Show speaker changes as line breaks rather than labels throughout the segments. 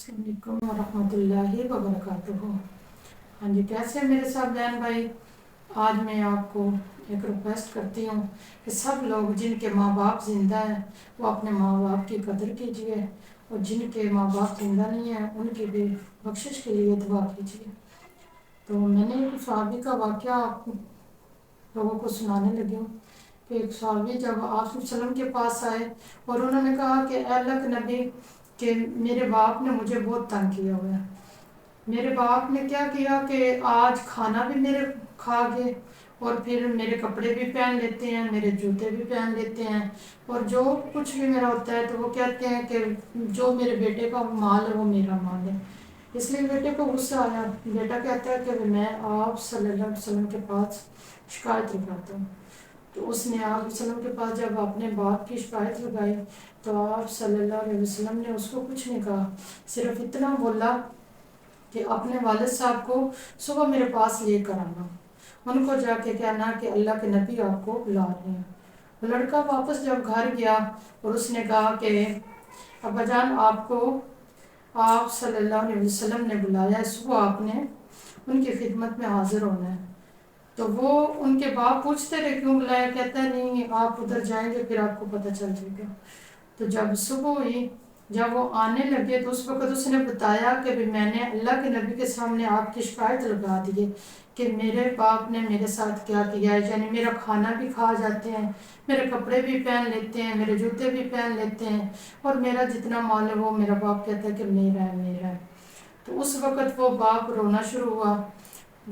السلام علیکم ورحمۃ اللہ وبرکاتہ۔ ہاں جی، کیسے ہیں میرے سب بہن بھائی؟ آج میں آپ کو ایک ریکویسٹ کرتی ہوں کہ سب لوگ جن کے ماں باپ زندہ ہیں وہ اپنے ماں باپ کی قدر کیجیے، اور جن کے ماں باپ زندہ نہیں ہیں ان کی بھی بخشش کے لیے دعا کیجیے۔ تو میں نے ایک صحابی کا واقعہ آپ لوگوں کو سنانے لگی ہوں کہ ایک صحابی جب آپ صلی اللہ علیہ وسلم کے پاس آئے اور انہوں نے کہا کہ اے اللہ کے نبی کہ میرے باپ نے مجھے بہت تنگ کیا ہوا ہے۔ میرے باپ نے کیا کیا کہ آج کھانا بھی میرے کھا گئے، اور پھر میرے کپڑے بھی پہن لیتے ہیں، میرے جوتے بھی پہن لیتے ہیں، اور جو کچھ بھی میرا ہوتا ہے تو وہ کہتے ہیں کہ جو میرے بیٹے کا مال ہے وہ میرا مال ہے۔ اس لیے بیٹے کو غصہ آیا۔ بیٹا کہتا ہے کہ میں آپ صلی اللہ علیہ وسلم کے پاس شکایت لگاتا ہوں۔ تو اس نے آپ صلی اللہ علیہ وسلم کے پاس جب اپنے باپ کی شکایت لگائی تو آپ صلی اللہ علیہ وسلم نے اس کو کچھ نہیں کہا، صرف اتنا بولا کہ اپنے والد صاحب کو صبح میرے پاس لے کر آنا، ان کو جا کے کہنا کہ اللہ کے نبی آپ کو بلا رہے ہیں۔ وہ لڑکا واپس جب گھر گیا اور اس نے کہا کہ ابا جان آپ کو آپ صلی اللہ علیہ وسلم نے بلایا ہے، صبح آپ نے ان کی خدمت میں حاضر ہونا ہے۔ تو وہ ان کے باپ پوچھتے رہے کیوں بلایا، کہتا ہے نہیں آپ ادھر جائیں گے پھر آپ کو پتہ چل جائے گا۔ تو جب صبح ہوئی، جب وہ آنے لگے تو اس وقت اس نے بتایا کہ میں نے اللہ کے نبی کے سامنے آپ کی شکایت لگا دی کہ میرے باپ نے میرے ساتھ کیا کیا ہے، یعنی میرا کھانا بھی کھا جاتے ہیں، میرے کپڑے بھی پہن لیتے ہیں، میرے جوتے بھی پہن لیتے ہیں، اور میرا جتنا مال ہے وہ میرا باپ کہتا ہے کہ میرا ہے میرا ہے۔ تو اس وقت وہ باپ رونا شروع ہوا۔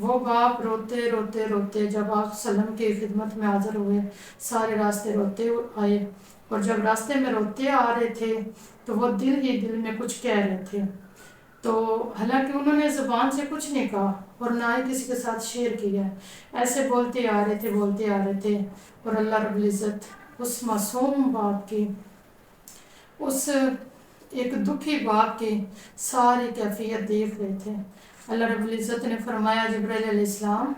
وہ باپ روتے روتے روتے جب آپ وسلم کی خدمت میں حاضر ہوئے، سارے راستے روتے آئے، اور جب راستے میں روتے آ رہے تھے تو وہ دل ہی دل میں کچھ کہہ رہے تھے۔ تو حالانکہ انہوں نے زبان سے کچھ نہیں کہا اور نہ ہی کسی کے ساتھ شیئر کیا ہے، ایسے بولتے آ رہے تھے، اور اللہ رب العزت اس معصوم باپ کی، اس ایک دکھی باپ کی ساری کیفیت دیکھ رہے تھے۔ اللہ رب العزت نے فرمایا جبرائیل علیہ السلام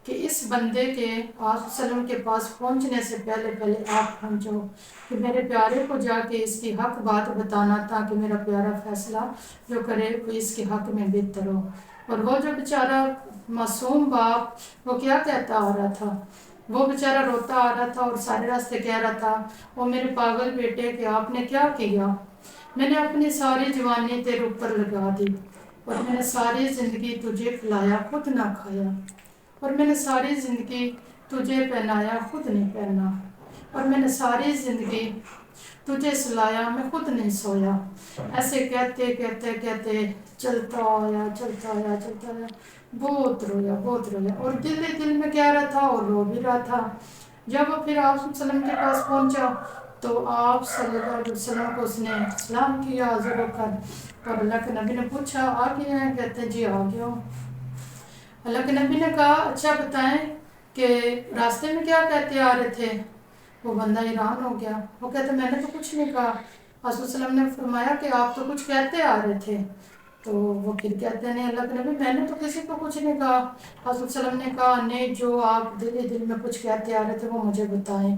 کہ اس بندے کے آپ وسلم کے پاس پہنچنے سے پہلے آپ پہنچو کہ میرے پیارے کو جا کے اس کی حق بات بتانا تاکہ میرا پیارا فیصلہ جو کرے وہ اس کے حق میں بہتر ہو۔ اور وہ جو بیچارہ معصوم باپ وہ کیا کہتا آ رہا تھا، وہ بیچارہ روتا آ رہا تھا اور سارے راستے کہہ رہا تھا وہ میرے پاگل بیٹے کہ آپ نے کیا کیا، میں نے اپنی ساری جوانی تیرے اوپر لگا دی، اور میں نے ساری زندگی تجھے کھلایا خود نہ کھایا، اور میں نے ساری زندگی تجھے پہنایا خود نہیں پہنا، اور میں نے ساری زندگی تجھے سلایا میں خود نہیں سویا۔ ایسے کہتے کہتے کہتے چلتا آیا بہت رویا، اور دل میں کہہ رہا تھا اور رو بھی رہا تھا۔ جب وہ پھر آپ صلی اللہ علیہ وسلم کے پاس پہنچا تو آپ صلی اللہ علیہ وسلم کو اس نے سلام کیا حاضر ہو کر، اور اللہ کے نبی نے پوچھا آ گئے ہیں، کہتے ہیں جی آ گیا ہوں۔ اللہ کے نبی نے کہا اچھا بتائیں کہ راستے میں کیا کہتے آ رہے تھے؟ وہ بندہ حیران ہو گیا، وہ کہتے میں نے تو کچھ نہیں کہا۔ رسول صلی اللہ علیہ وسلم نے فرمایا کہ آپ تو کچھ کہتے آ رہے تھے۔ تو وہ پھر کہتے ہیں اللہ کے نبی میں نے تو کسی کو کچھ نہیں کہا۔ رسول صلی اللہ علیہ وسلم نے کہا نہیں، جو آپ دل میں کچھ کہتے آ رہے تھے وہ مجھے بتائیں۔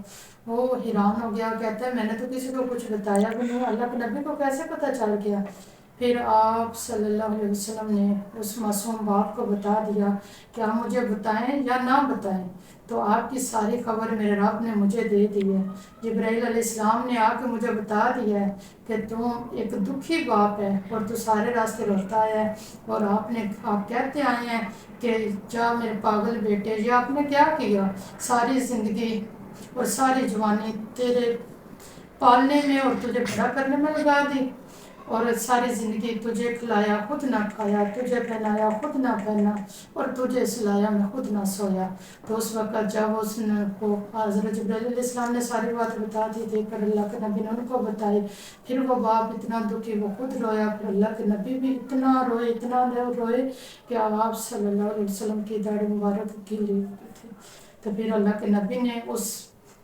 وہ حیران ہو گیا، کہتا ہے میں نے تو کسی کو کچھ بتایا بھی نہیں، اللہ کے نبی کو کیسے پتہ چل گیا؟ پھر آپ صلی اللہ علیہ وسلم نے اس معصوم باپ کو بتا دیا کہ آپ مجھے بتائیں یا نہ بتائیں، تو آپ کی ساری خبر میرے رب نے مجھے دے دی ہے۔ جبرائیل علیہ السلام نے آ کے مجھے بتا دیا ہے کہ تم ایک دکھی باپ ہے اور تو سارے راستے روتا ہے، اور آپ کہتے آئے ہیں کہ جا میرے پاگل بیٹے، یہ آپ نے کیا کیا؟ ساری زندگی اور ساری جوانی تیرے پالنے میں اور تجھے بڑا کرنے میں لگا دی، اور ساری زندگی تجھے کھلایا خود نہ کھایا، تجھے پہنایا خود نہ پہنا، اور تجھے سلایا میں خود نہ سویا۔ تو اس وقت جب اس نے کو حضرت جبرائیل علیہ السلام نے ساری بات بتا دی دیکھ کر اللہ کے نبی نے ان کو بتائی، پھر وہ باپ اتنا دکھی وہ خود رویا، پھر اللہ کے نبی بھی اتنا روئے کہ آپ صلی اللہ علیہ وسلم کی داڑھی مبارک گیلی ہو گئی تھی۔ تو پھر اللہ کے نبی نے اس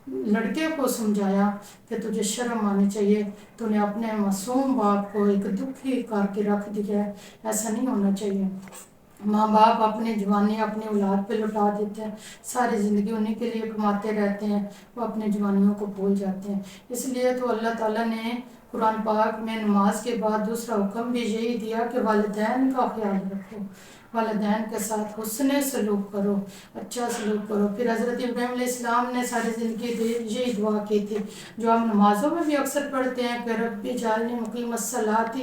لڑکے کو سمجھایا کہ تجھے شرم آنی چاہیے، تو نے اپنے معصوم باپ کو ایک دکھی کر کے رکھ دیا ہے، ایسا نہیں ہونا چاہیے۔ ماں باپ اپنی جوانی اپنی اولاد پہ لٹا دیتے ہیں، ساری زندگی انہیں کے لیے کماتے رہتے ہیں، وہ اپنی جوانیوں کو بھول جاتے ہیں۔ اس لیے تو اللہ تعالیٰ نے قرآن پاک میں نماز کے بعد دوسرا حکم بھی یہی دیا کہ والدین کا خیال رکھو، والدین کے ساتھ حسن سلوک کرو، اچھا سلوک کرو۔ پھر حضرت ابراہیم علیہ السلام نے ساری زندگی یہی دعا کی تھی جو ہم نمازوں میں بھی اکثر پڑھتے ہیں کہ رب اجعلنی مقیم الصلاۃ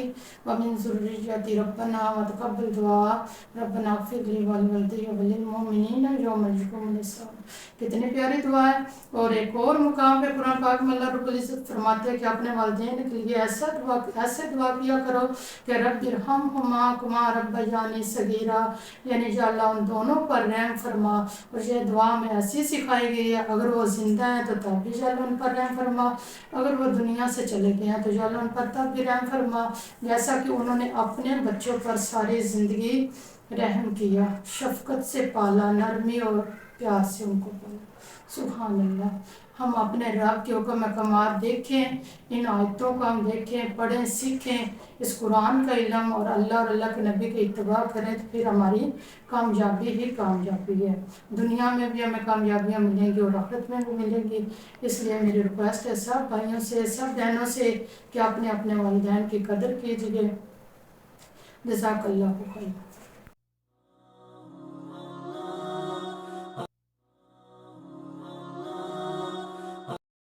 ومن ذریتی ربنا وتقبل دعا ربنا اغفر لی ولوالدی وللمؤمنین یوم یقوم الحساب۔ کتنی پیاری دعا ہے۔ اور ایک اور مقام پہ قرآن پاک میں اللہ رب العزت فرماتے ہیں کہ اپنے والدین کے لیے ایسے دعا کیا کرو کہ رب ارحمہما کما ربیانی صغیرا، یعنی یا اللہ ان دونوں پر رحم فرما۔ اور یہ دعا میں ایسی سکھائی گئی ہے اگر وہ زندہ ہیں تو تب بھی یا اللہ ان پر رحم فرما، اگر وہ دنیا سے چلے گئے ہیں تو یا اللہ ان پر تب بھی رحم فرما، جیسا کہ انہوں نے اپنے بچوں پر ساری زندگی رحم کیا، شفقت سے پالا، نرمی اور پیار سے ان کو پالا۔ سبحان اللہ۔ ہم اپنے رب کے حکم احکامات دیکھیں، ان آیتوں کو ہم دیکھیں، پڑھیں، سیکھیں، اس قرآن کا علم اور اللہ کے نبی کی اتباع کریں تو پھر ہماری کامیابی ہی کامیابی ہے۔ دنیا میں بھی ہمیں کامیابیاں ملیں گی اور آخرت میں بھی ملیں گی۔ اس لیے میری ریکویسٹ ہے سب بھائیوں سے، سب بہنوں سے کہ اپنے والدین کی قدر کیجیے۔ جزاک اللہ خیر۔